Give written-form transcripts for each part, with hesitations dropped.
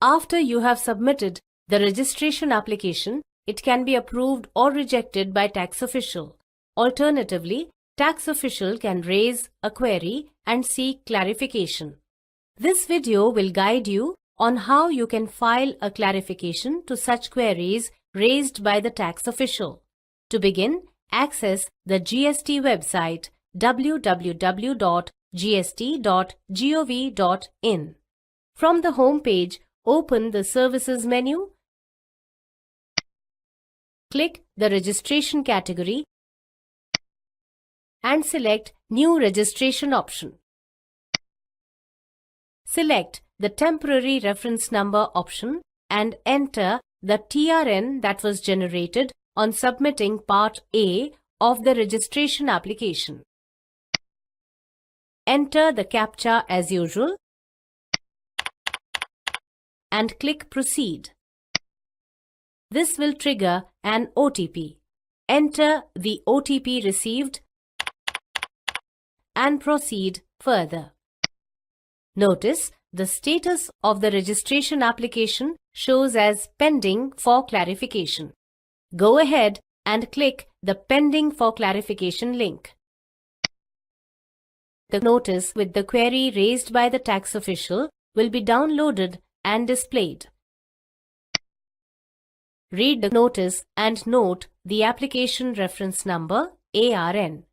After you have submitted the registration application, it can be approved or rejected by tax official. Alternatively, tax official can raise a query and seek clarification. This video will guide you on how you can file a clarification to such queries raised by the tax official. To begin, access the GST website www.gst.gov.in. From the home page, open the Services menu. Click the Registration category and select New Registration option. Select the Temporary Reference Number option and enter the TRN that was generated on submitting Part A of the registration application. Enter the CAPTCHA as usual and click Proceed. This will trigger an OTP. Enter the OTP received and proceed further. Notice the status of the registration application shows as pending for clarification. Go ahead and click the Pending for Clarification link. The notice with the query raised by the tax official will be downloaded and displayed. Read the notice and note the application reference number ARN.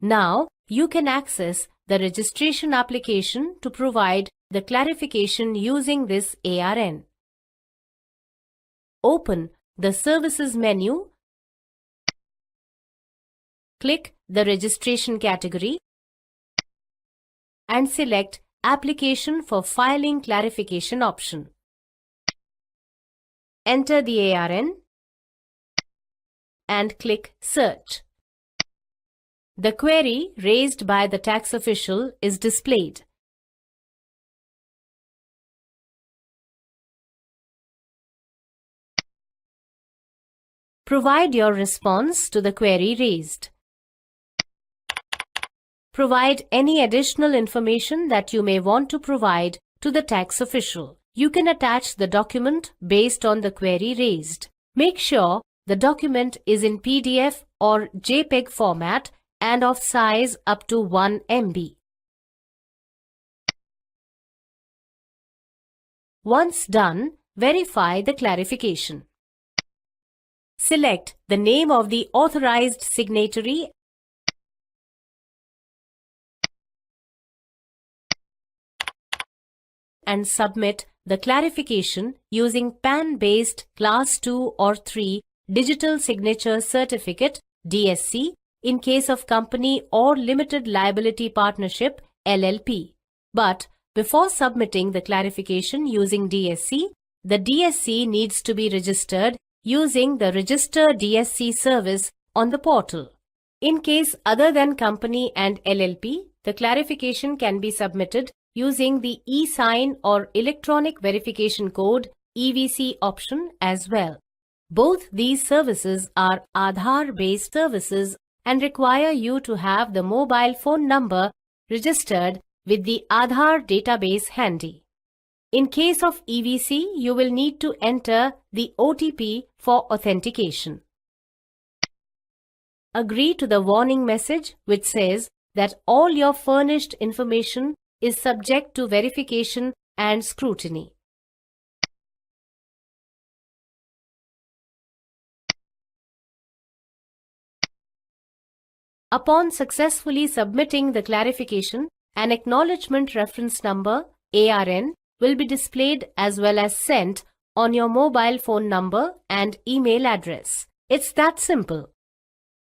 Now you can access the registration application to provide the clarification using this ARN. Open the Services menu. Click the Registration category and select Application for Filing Clarification option. Enter the ARN and click Search. The query raised by the tax official is displayed. Provide your response to the query raised. Provide any additional information that you may want to provide to the tax official. You can attach the document based on the query raised. Make sure the document is in PDF or JPEG format and of size up to 1 MB. Once done, verify the clarification. Select the name of the authorized signatory and submit the clarification using PAN-based Class 2 or 3 Digital Signature Certificate (DSC) in case of company or limited liability partnership (LLP). But before submitting the clarification using DSC, the DSC needs to be registered using the Register DSC service on the portal. In case other than company and LLP, the clarification can be submitted using the e-sign or electronic verification code (EVC) option as well. Both these services are Aadhaar-based services and require you to have the mobile phone number registered with the Aadhaar database handy. In case of EVC, you will need to enter the OTP for authentication. Agree to the warning message which says that all your furnished information is subject to verification and scrutiny. Upon successfully submitting the clarification, an acknowledgement reference number ARN will be displayed as well as sent on your mobile phone number and email address. It's that simple.